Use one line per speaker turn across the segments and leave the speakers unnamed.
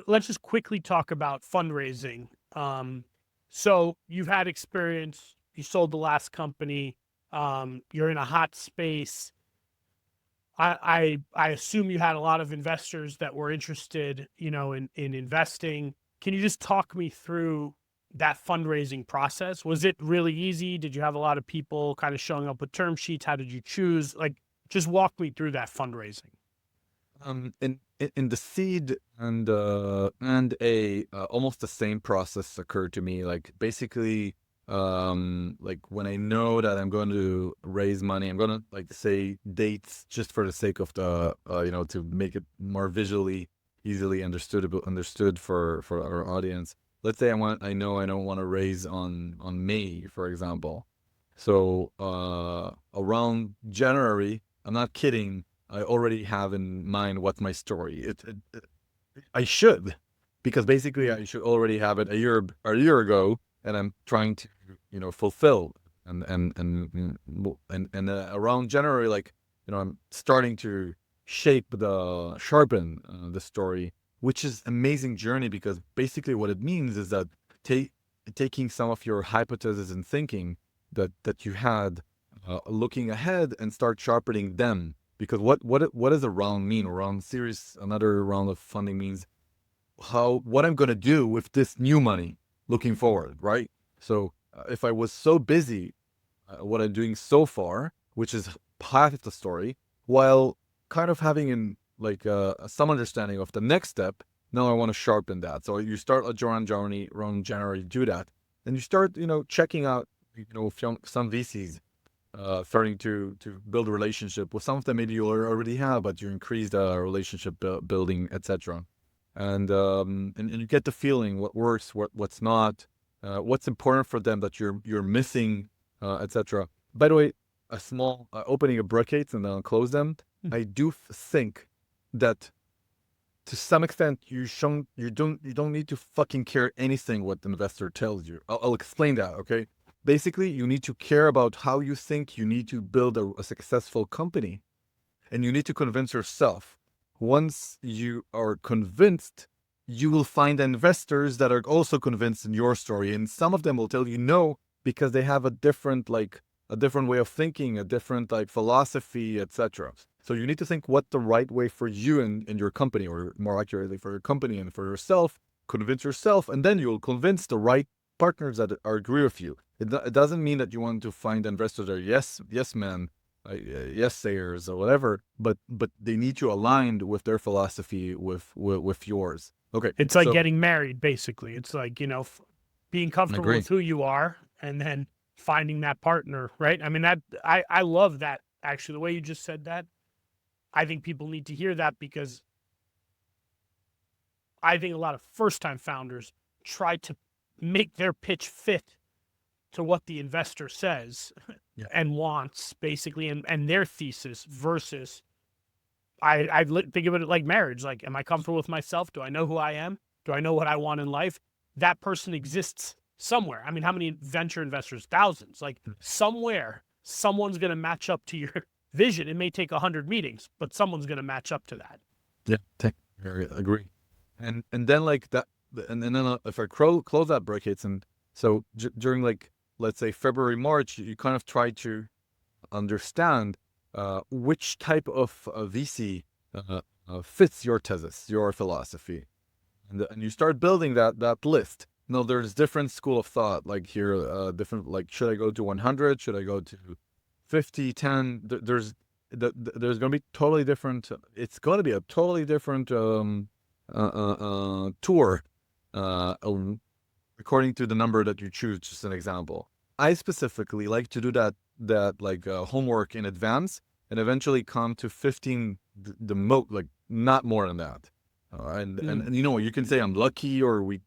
let's just quickly talk about fundraising. So you've had experience. You sold the last company. You're in a hot space. I assume you had a lot of investors that were interested, in investing. Can you just talk me through that fundraising process? Was it really easy? Did you have a lot of people kind of showing up with term sheets? How did you choose? Like, just walk me through that fundraising.
In the seed and a almost the same process occurred to me. Like basically, like when I know that I'm going to raise money, I'm gonna like say dates just for the sake of the to make it more visually easily understood for our audience. Let's say I know I don't want to raise on May, for example. So around January, I'm not kidding. I already have in mind what's my story. I should, because basically I should already have it a year ago, and I'm trying to fulfill and around January, like I'm starting to sharpen the story, which is amazing journey because basically what it means is that take taking some of your hypotheses and thinking that you had looking ahead and start sharpening them because what does a round mean? A round series, another round of funding means what I'm gonna do with this new money looking forward, right? So if I was so busy, what I'm doing so far, which is half of the story, while kind of having some understanding of the next step. Now I want to sharpen that. So you start around January, do that, and you start checking out some VCs starting to build a relationship with some of them. Maybe you already have, but you increase the relationship building, etc. And you get the feeling what works, what's not, what's important for them that you're missing, etc. By the way, a small opening of brackets and then I'll close them. I do think that to some extent you don't need to fucking care anything what the investor tells you. I'll explain that. Okay, basically you need to care about how you think you need to build a successful company, and you need to convince yourself. Once you are convinced, you will find investors that are also convinced in your story, and some of them will tell you no because they have a different way of thinking, a different philosophy, etc. So you need to think what the right way for you and your company, or more accurately for your company and for yourself, convince yourself, and then you'll convince the right partners that are agree with you. It doesn't mean that you want to find investors that are yes man, yes sayers or whatever, but they need to align with their philosophy with yours. Okay,
It's like
so
getting married, basically. It's like, being
I
comfortable
agree.
with who you are and then finding that partner, right? I mean, I love that actually, the way you just said that. I think people need to hear that because I think a lot of first time founders try to make their pitch fit to what the investor says
Yeah,
and wants, basically, and their thesis versus think of it like marriage. Like, am I comfortable with myself? Do I know who I am? Do I know what I want in life? That person exists somewhere. I mean, how many venture investors? Thousands. Like, somewhere, someone's going to match up to your vision. It may take 100 meetings, but someone's going to match up to that.
yeah, I agree. And then like that, and then if I close that brackets, and so during let's say February March, you kind of try to understand which type of VC fits your thesis, your philosophy, and you start building that list. No, there's different school of thought. Like here, different like should I go to 100? Should I go to 50, 10? There's going to be totally different. It's going to be a totally different tour, according to the number that you choose. Just an example. I specifically like to do that homework in advance and eventually come to 15 like not more than that.
Mm.
And you can say I'm lucky, or we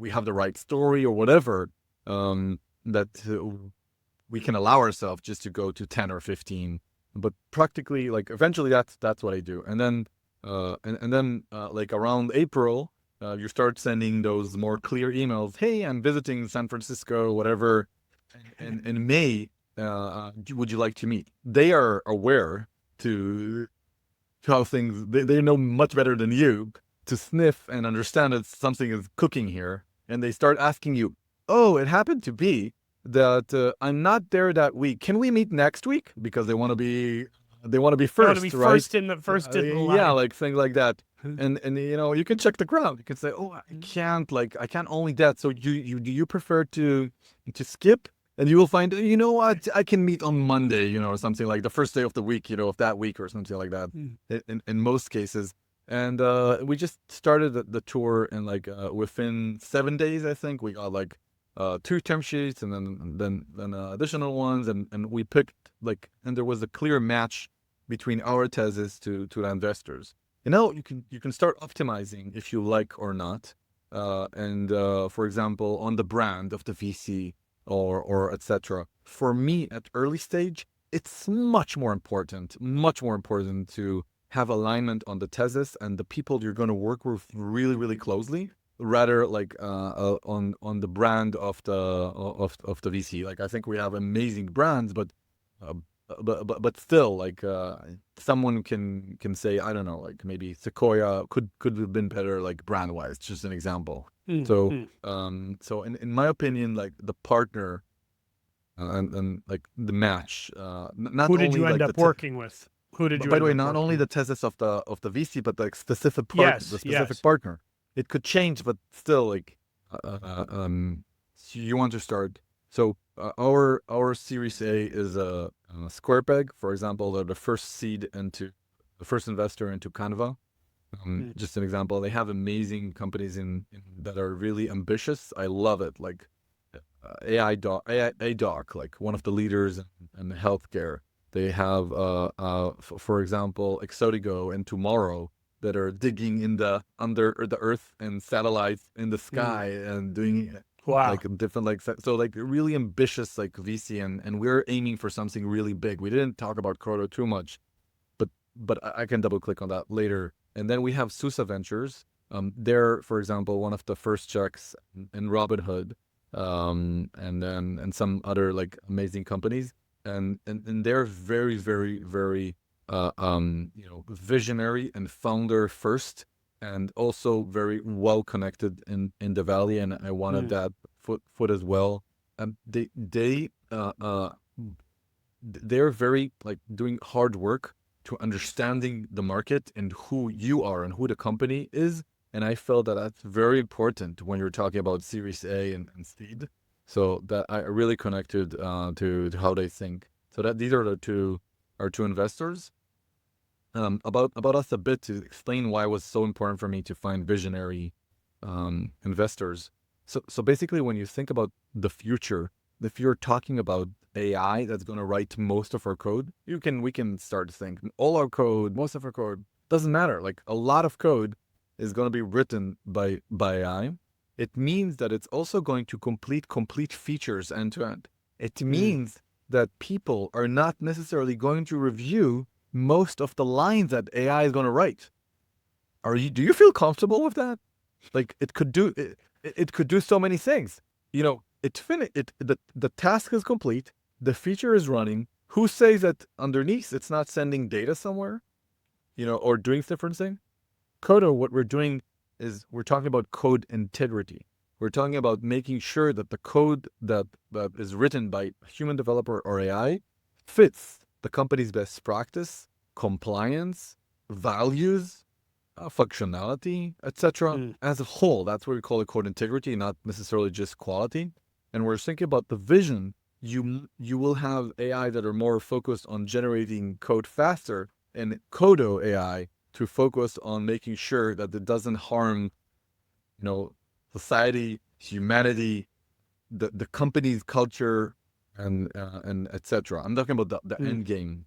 have the right story or whatever, that we can allow ourselves just to go to 10 or 15, but practically like eventually that's what I do. And then like around April, you start sending those more clear emails. Hey, I'm visiting San Francisco, whatever. And in May, would you like to meet? They are aware to how things, they know much better than you. to sniff and understand that something is cooking here, and they start asking you, "Oh, it happened to be that I'm not there that week. Can we meet next week?" Because they want to be
I want to be
first, right?
first in the
Yeah,
line.
like things like that. And you can check the crowd. You can say, "Oh, I can't only that." So do you prefer to skip? And you will find, what, I can meet on Monday, or something like the first day of the week, of that week or something like that.
Mm.
In most cases. And we just started the tour, and like within 7 days, I think we got like two term sheets, and then additional ones, and we picked, like, and there was a clear match between our thesis to the investors. You can start optimizing if you like or not, and for example, on the brand of the VC or etc. For me, at early stage, it's much more important to have alignment on the thesis and the people you're going to work with really, really closely, rather like on the brand of the VC. Like, I think we have amazing brands, uh, but still, like someone can say, I don't know, like maybe Sequoia could have been better, like brand wise. Just an example.
Mm.
So
Mm.
so in my opinion, like the partner and like the match, not
Who did
only
you end
like
up working with? Who did
but
you
by the
end
way,
up
not only
working
the
with?
thesis of the VC, but like the
Yes,
specific
yes.
partner. It could change, but still, like, so you want to start. So our Series A is a Square Peg, for example. They're the first investor into Canva.
Mm.
Just an example. They have amazing companies in that are really ambitious. I love it. Like AI Doc, like one of the leaders in healthcare. They have, for example, Exotigo and Tomorrow, that are digging in the under the earth and satellites in the
Mm.
sky and doing
Wow.
like different, like, so like really ambitious, like VC, and we're aiming for something really big. We didn't talk about Qodo too much, but I can double click on that later. And then we have Susa Ventures. They're, for example, one of the first checks in Robinhood, and some other like amazing companies, and they're very, very, very visionary and founder first, and also very well connected in the valley. And I wanted
Mm.
that foot as well. They're very, like, doing hard work to understanding the market and who you are and who the company is. And I felt that that's very important when you're talking about Series A and seed. So that I really connected to how they think. So that these are our two investors. About us a bit, to explain why it was so important for me to find visionary investors. So basically, when you think about the future, if you're talking about AI that's going to write most of our code, we can start to think all our code, most of our code, doesn't matter. Like, a lot of code is going to be written by AI. It means that it's also going to complete features end to end. It
Mm.
means that people are not necessarily going to review most of the lines that AI is going to write. Do you feel comfortable with that? Like, it could do so many things. The task is complete, the feature is running. Who says that underneath it's not sending data somewhere, or doing different thing? Qodo, what we're doing is we're talking about code integrity. We're talking about making sure that the code that is written by a human developer or AI fits the company's best practice, compliance, values, functionality, etc.
Mm.
As a whole. That's what we call it, code integrity, not necessarily just quality. And we're thinking about the vision. You will have AI that are more focused on generating code faster, and Qodo AI to focus on making sure that it doesn't harm, society, humanity, the company's culture, and etc. I'm talking about the
Mm.
end game,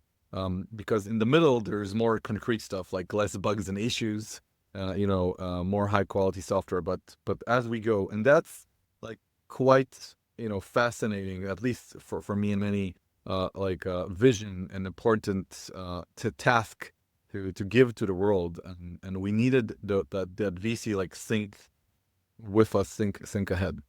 because in the middle there's more concrete stuff, like less bugs and issues, more high quality software. But as we go, and that's like quite fascinating, at least for me, and many vision and important to task to give to the world, and we needed that VC like think with us, think ahead.